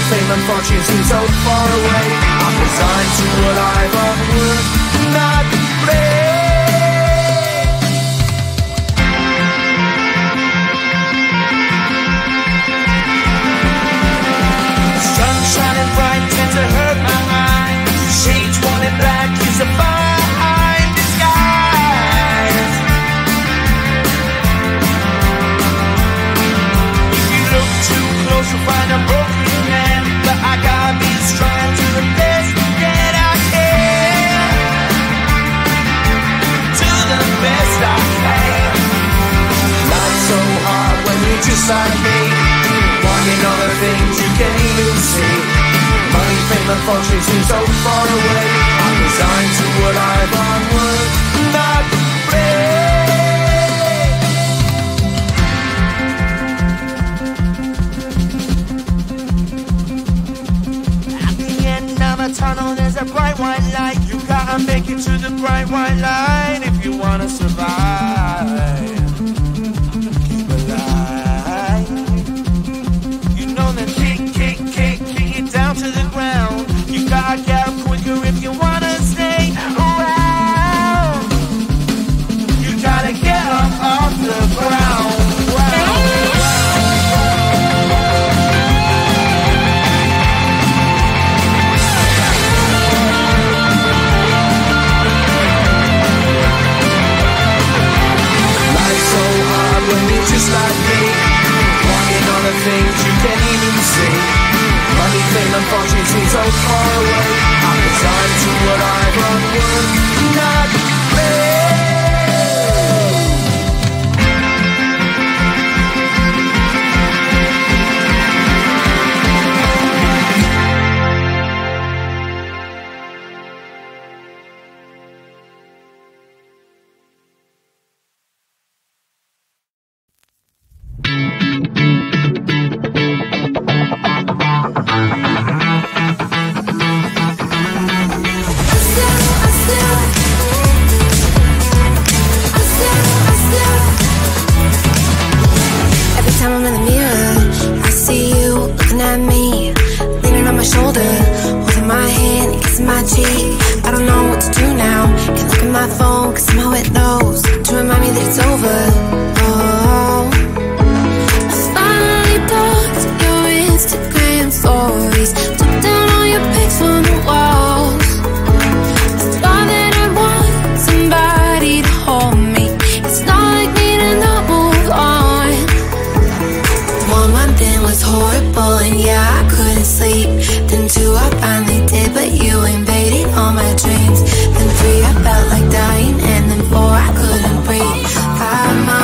fame and fortune seem so far away. I'm resigned to a life of work, not play. Sun shining bright tends to hurt my mind. Shades worn in black is a fine disguise. If you look too close you'll find a broken man, but I got me strong to the best that I can. To the best I can. Life's so hard when you're just like me, wanting all the things you can't even see. Money, fame and fortune seem so far away. I'm resigned to a life on work, not play. At the end of a tunnel there's a bright white light. You gotta make it to the bright white light if you wanna survive. Keep alive. You know that kick it down to the ground. You gotta get up quicker if you wanna stay around. You gotta get up off the ground. Life's so hard when you're just like me, wanting all the things you can't even see. Money, fame and fortune seem so far away. I'm resigned to what I've run work, not play. Then 3 I felt like dying, and then 4 I couldn't breathe. 5 months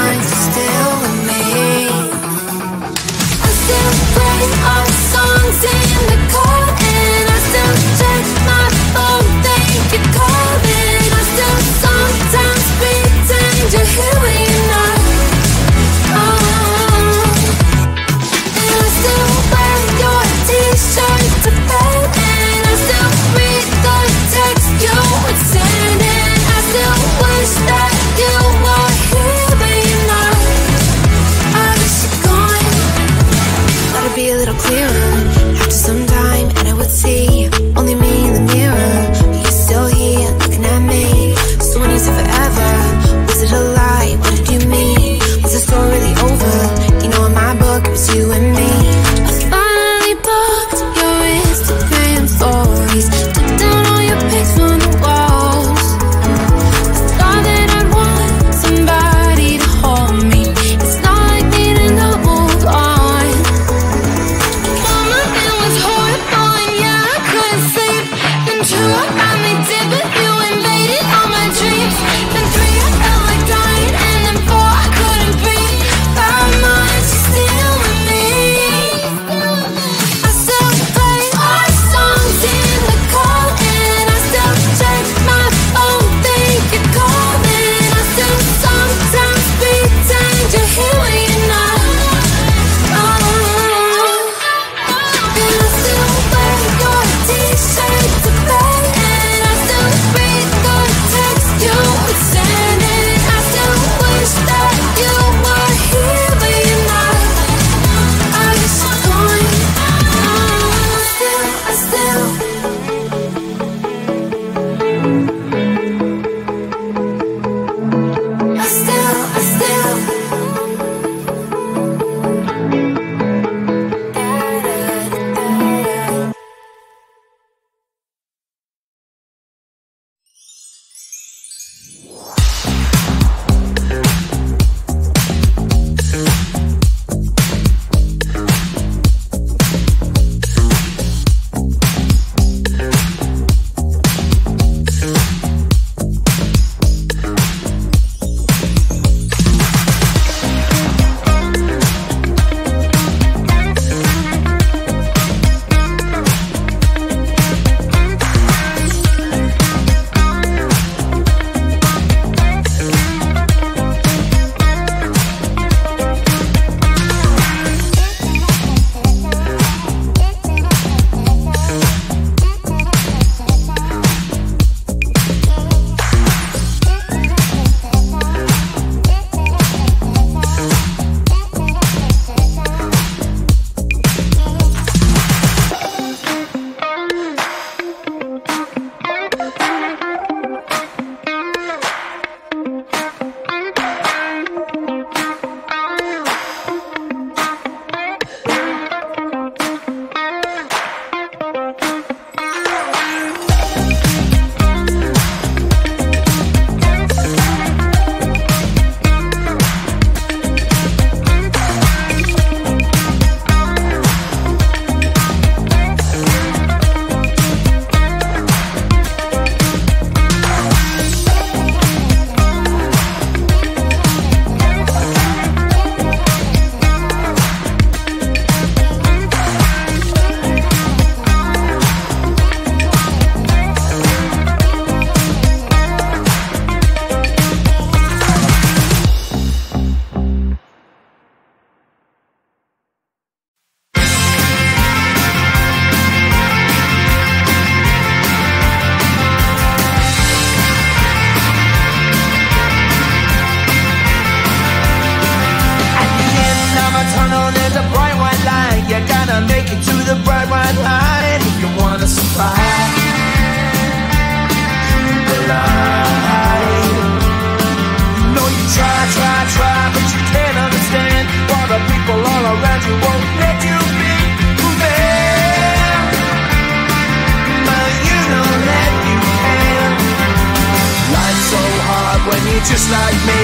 like me,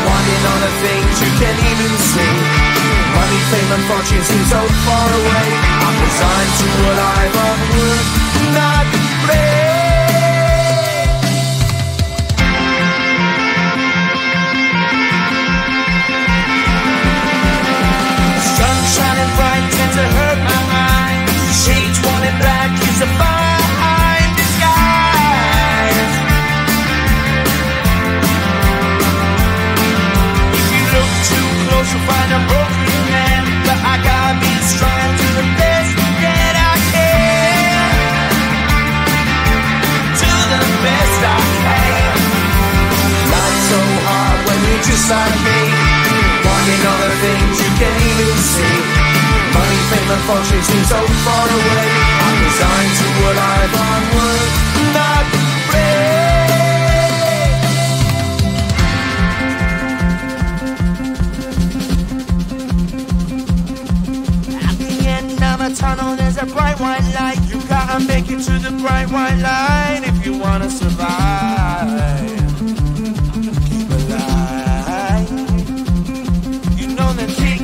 wanting all the things you can't even see. Money, fame and fortune seem so far away. I'm resigned to what I've unworked, not play. Sun shining bright tends to hurt my eyes. Shades worn in black is a fine disguise. If you look too close you'll find a broken man, but I gotta be strong to the best that I can. To the best I can. Life's so hard when you're just like me, wanting all the things you can't even see. Money, fame and fortune seem so far away. I'm resigned to what I've unworked, not afraid. At the end of a tunnel there's a bright white light. You gotta make it to the bright white light if you wanna survive. Keep alive. You know the kick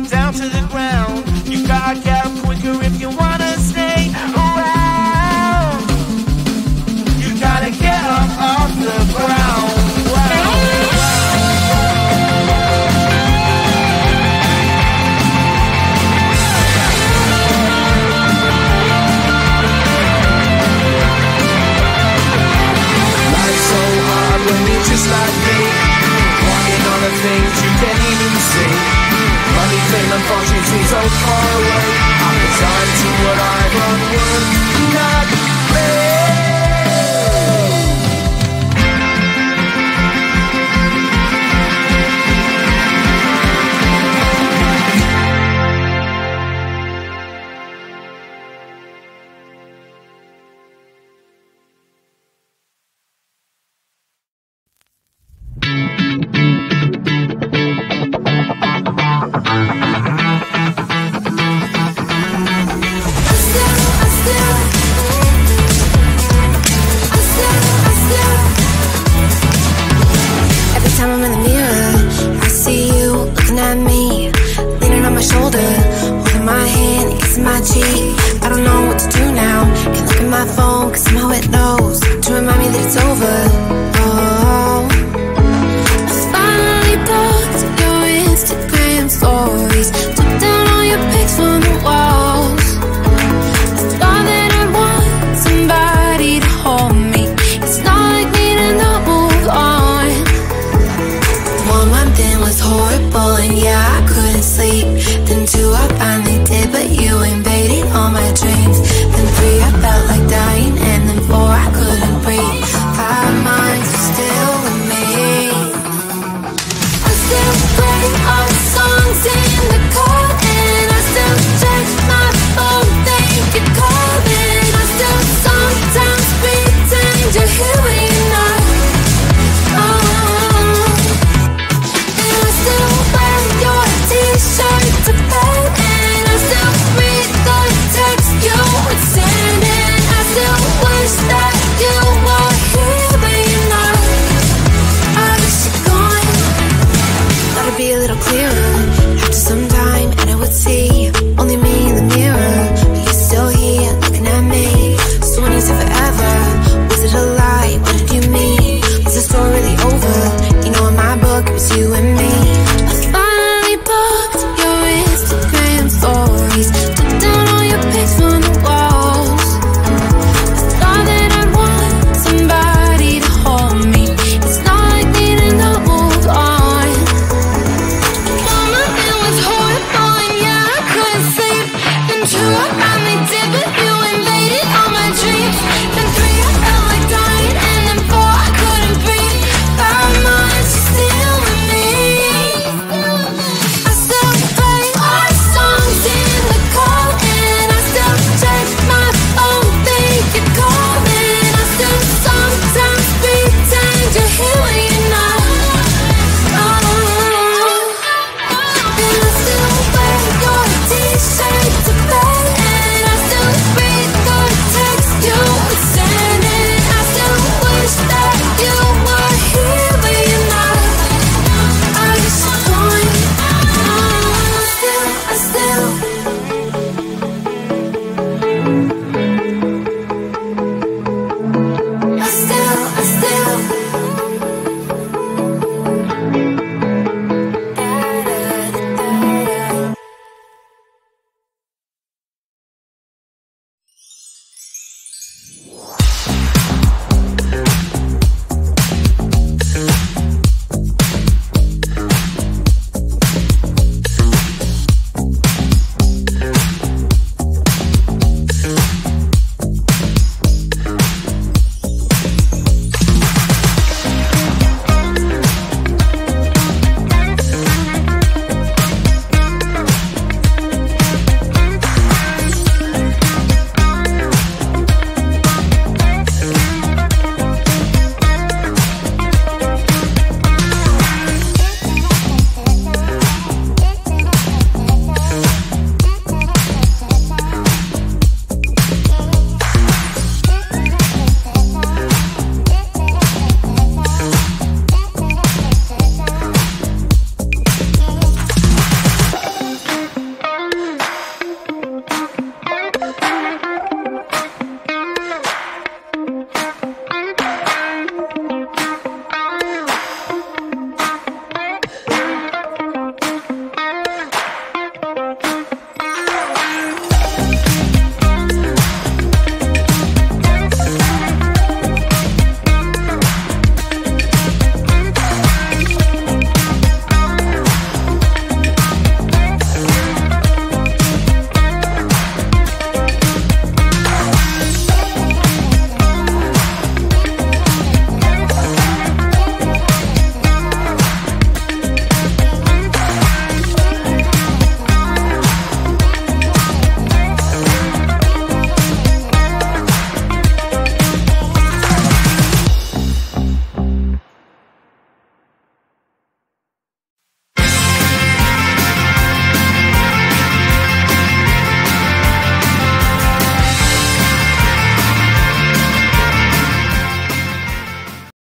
down to the ground. You gotta get up quicker if you wanna stay around. You gotta get up off the ground. Life's so hard when you're just like me, wanting all the things you can't even see. Money, fame and fortune seem so far away. I'm resigned to what I've unworked, not I don't know what to do now. Can't look at my phone cause somehow it knows to remind me that it's over. Oh, I finally blocked your Instagram stories, took down all your pics from the walls. I thought that I'd want somebody to hold me. It's not like me to not move on. 1 month in was horrible and yeah I couldn't sleep. Then 2 I finally did, but you invaded all my dreams. Then 3 I felt like dying, and then 4 I couldn't breathe. 5 months you.